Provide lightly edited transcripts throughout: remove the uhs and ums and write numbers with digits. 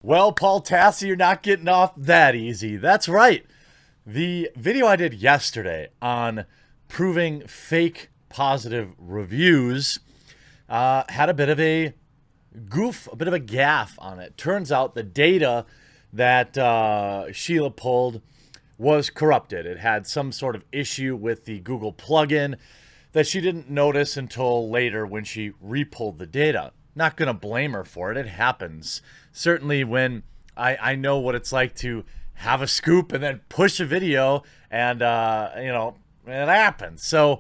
Well, Paul Tassi, you're not getting off that easy. That's right. The video I did yesterday on proving fake positive reviews had a bit of a goof, a bit of a gaffe on it. Turns out the data that Sheila pulled was corrupted. It had some sort of issue with the Google plugin that she didn't notice until later when she repulled the data. Not going to blame her for it. It happens. Certainly when I know what it's like to have a scoop and then push a video and, it happens. So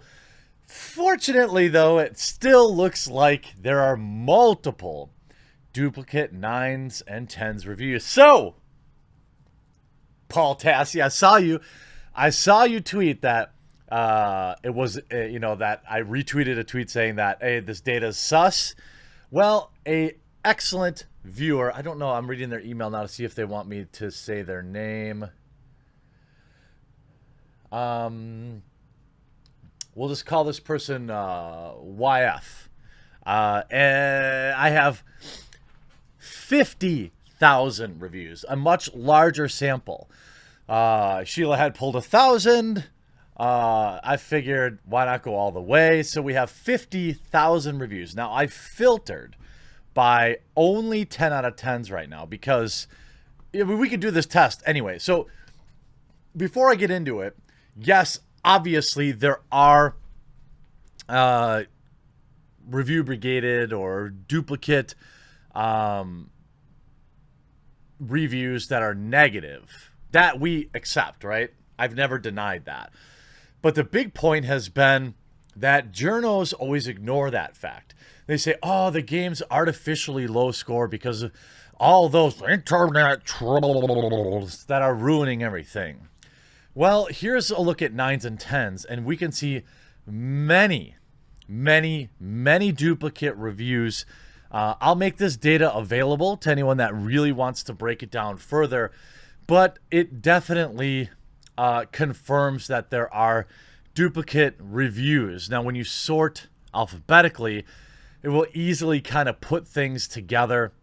fortunately, though, it still looks like there are multiple duplicate 9s and 10s reviews. So, Paul Tassi, I saw you tweet that it was, that I retweeted a tweet saying that, hey, this data is sus. Well, a excellent viewer, I don't know, I'm reading their email now to see if they want me to say their name. We'll just call this person YF. And I have 50,000 reviews, a much larger sample. Sheila had pulled 1,000. I figured, why not go all the way? So we have 50,000 reviews. Now, I filtered by only 10 out of 10s right now because we could do this test anyway. So before I get into it, yes, obviously there are review brigaded or duplicate reviews that are negative. That we accept, right? I've never denied that. But the big point has been that journos always ignore that fact. They say, oh, the game's artificially low score because of all those internet trolls that are ruining everything. Well, here's a look at 9s and 10s, and we can see many duplicate reviews. I'll make this data available to anyone that really wants to break it down further, but it definitely confirms that there are duplicate reviews. Now, when you sort alphabetically, it will easily kind of put things together.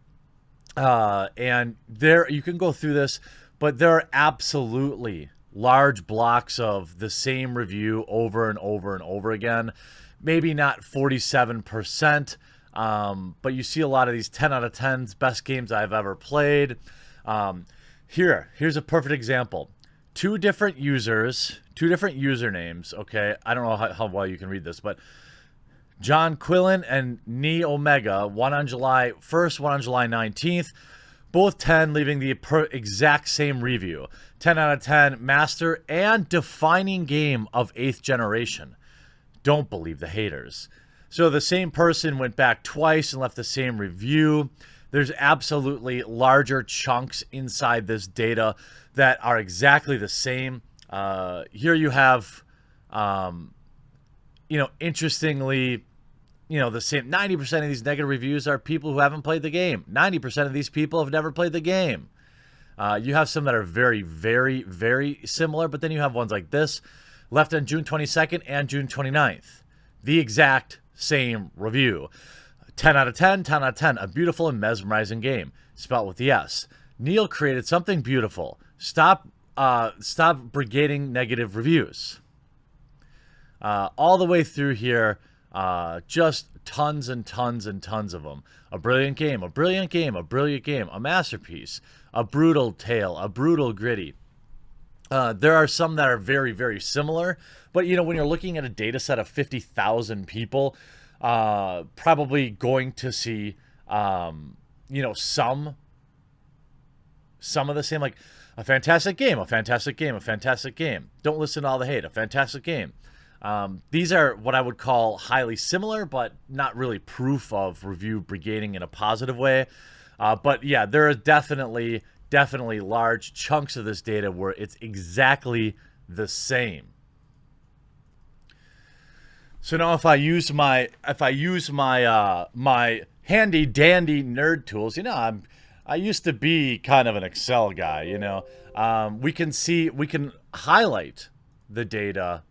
And there, you can go through this, but there are absolutely large blocks of the same review over and over and over again. Maybe not 47%, but you see a lot of these 10 out of 10s, best games I've ever played. Here's a perfect example. Two different usernames, okay? I don't know how well you can read this, but John Quillen and Knee Omega, one on July 1st, one on July 19th, both 10, leaving the exact same review. 10 out of 10, master and defining game of 8th generation. Don't believe the haters. So the same person went back twice and left the same review. There's absolutely larger chunks inside this data that are exactly the same. Here you have, interestingly, the same 90% of these negative reviews are people who haven't played the game. 90% of these people have never played the game. You have some that are very, very, very similar, but then you have ones like this, left on June 22nd and June 29th. The exact same review. 10 out of 10, 10 out of 10. A beautiful and mesmerizing game. Spelled with the S. Neil created something beautiful. Stop brigading negative reviews. All the way through here, just tons and tons and tons of them. A brilliant game, a brilliant game, a brilliant game, a masterpiece, a brutal tale, a brutal gritty. There are some that are very, very similar, but when you're looking at a data set of 50,000 people, probably going to see, some of the same, like a fantastic game, a fantastic game, a fantastic game. Don't listen to all the hate, a fantastic game. These are what I would call highly similar, but not really proof of review brigading in a positive way. But yeah, there are definitely large chunks of this data where it's exactly the same. So now if I use my my handy dandy nerd tools, I used to be kind of an Excel guy, we can highlight the data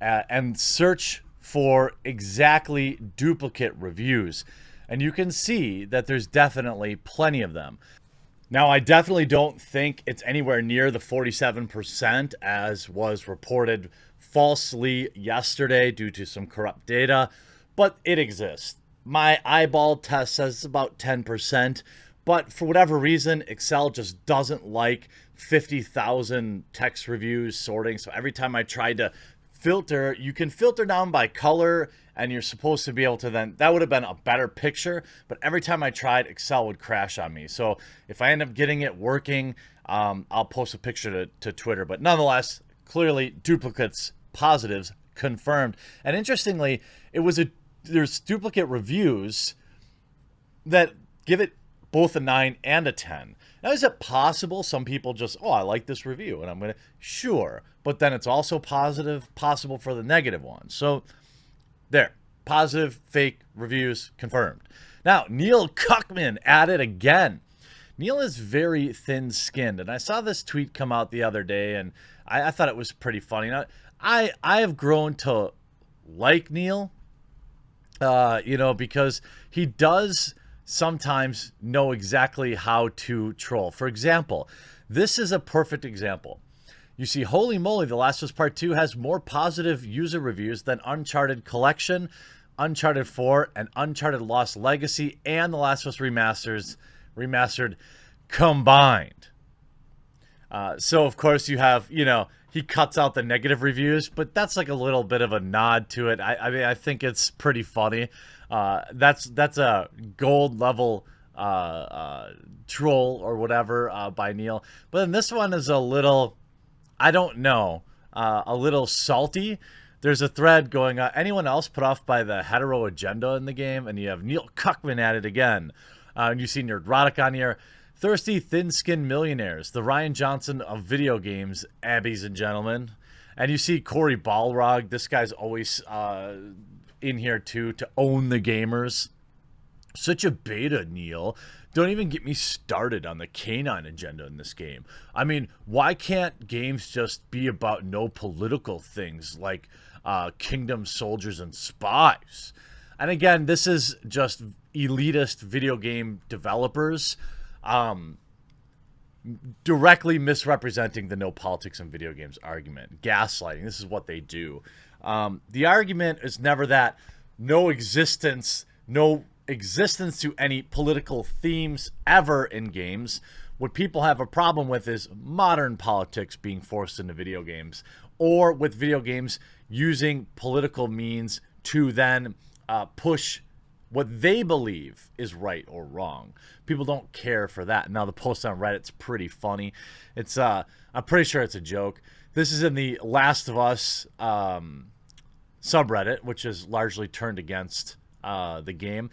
and search for exactly duplicate reviews. And you can see that there's definitely plenty of them. Now, I definitely don't think it's anywhere near the 47% as was reported falsely yesterday due to some corrupt data, but it exists. My eyeball test says it's about 10%, but for whatever reason, Excel just doesn't like 50,000 text reviews sorting. So every time I tried to filter, you can filter down by color, and you're supposed to be able to then, that would have been a better picture, but every time I tried, Excel would crash on me. So if I end up getting it working, I'll post a picture to Twitter. But nonetheless, clearly duplicates, positives confirmed. And interestingly, there's duplicate reviews that give it both a 9 and a 10. Now, is it possible some people just, oh, I like this review, and I'm going to, sure. But then it's also possible for the negative one. So there, positive fake reviews confirmed. Now, Neil Druckmann at it again. Neil is very thin-skinned, and I saw this tweet come out the other day, and I thought it was pretty funny. Now, I have grown to like Neil, because he does sometimes know exactly how to troll. For example, this is a perfect example. You see, holy moly, The Last of Us Part 2 has more positive user reviews than Uncharted Collection, Uncharted 4, and Uncharted Lost Legacy, and The Last of Us Remastered combined. So, of course, you have, he cuts out the negative reviews, but that's like a little bit of a nod to it. I mean, I think it's pretty funny. That's a gold level troll or whatever by Neil. But then this one is a little, I don't know, a little salty. There's a thread going on. Anyone else put off by the hetero agenda in the game? And you have Neil Druckmann at it again. And you see Nerdrotic on here. Thirsty, thin-skinned millionaires. The Ryan Johnson of video games, abbeys and gentlemen. And you see Corey Balrog. This guy's always in here, too, to own the gamers. Such a beta, Neil. Don't even get me started on the canine agenda in this game. I mean, why can't games just be about no political things like kingdom soldiers and spies? And again, this is just elitist video game developers directly misrepresenting the no politics in video games argument. Gaslighting. This is what they do. The argument is never that no existence to any political themes ever in games. What people have a problem with is modern politics being forced into video games, or with video games using political means to then push what they believe is right or wrong. People don't care for that. Now, the post on Reddit's pretty funny. It's I'm pretty sure it's a joke. This is in the Last of Us subreddit, which is largely turned against the game.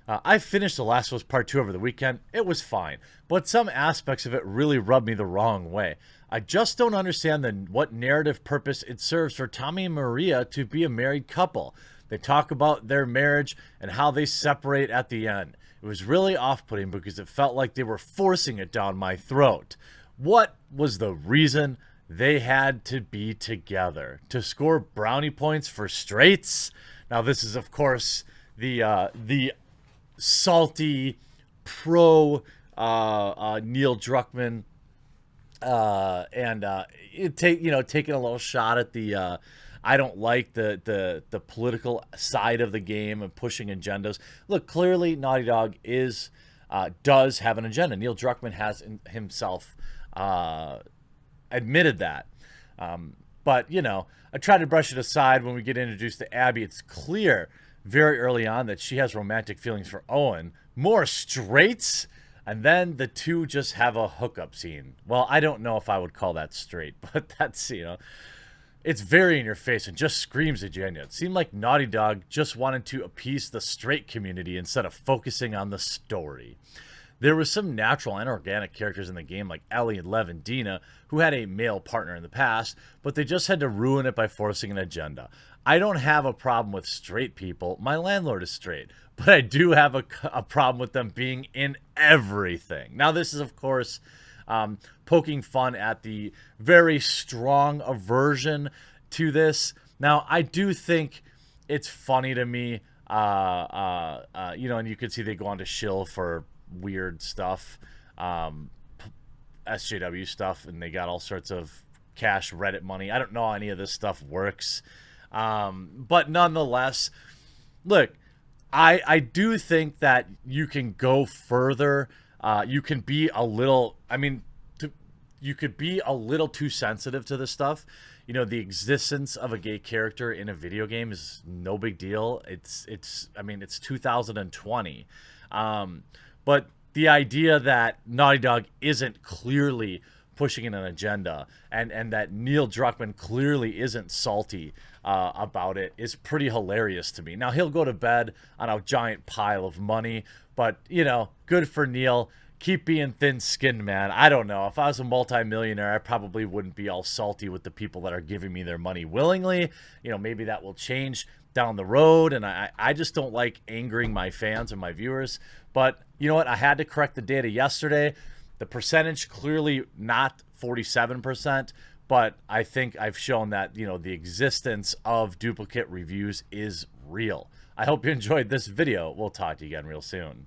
I finished The Last of Us Part 2 over the weekend. It was fine, but some aspects of it really rubbed me the wrong way. I just don't understand what narrative purpose it serves for Tommy and Maria to be a married couple. They talk about their marriage and how they separate at the end. It was really off-putting because it felt like they were forcing it down my throat. What was the reason they had to be together? To score brownie points for straights? Now, this is, of course, the salty pro Neil Druckmann taking a little shot at the I don't like the political side of the game and pushing agendas. Look, clearly Naughty Dog does have an agenda. Neil Druckmann has himself admitted that. But, I try to brush it aside when we get introduced to Abby. It's clear very early on that she has romantic feelings for Owen. More straights, and then the two just have a hookup scene. Well, I don't know if I would call that straight, but that's, it's very in your face and just screams agenda. It seemed like Naughty Dog just wanted to appease the straight community instead of focusing on the story. There were some natural and organic characters in the game like Ellie and Lev and Dina who had a male partner in the past, but they just had to ruin it by forcing an agenda. I don't have a problem with straight people. My landlord is straight, but I do have a problem with them being in everything. Now, this is, of course, poking fun at the very strong aversion to this. Now, I do think it's funny to me, and you can see they go on to shill for weird stuff. SJW stuff, and they got all sorts of cash Reddit money. I don't know how any of this stuff works. But nonetheless, look, I do think that you can go further. You can be a little, you could be a little too sensitive to this stuff. You know, the existence of a gay character in a video game is no big deal. It's 2020. But the idea that Naughty Dog isn't clearly pushing in an agenda, and that Neil Druckmann clearly isn't salty about it, is pretty hilarious to me. Now, he'll go to bed on a giant pile of money, but, you know, good for Neil. Keep being thin-skinned, man. I don't know. If I was a multimillionaire, I probably wouldn't be all salty with the people that are giving me their money willingly. You know, maybe that will change down the road, and I just don't like angering my fans and my viewers. But you know what? I had to correct the data yesterday. The percentage, clearly not 47%, but I think I've shown that, you know, the existence of duplicate reviews is real. I hope you enjoyed this video. We'll talk to you again real soon.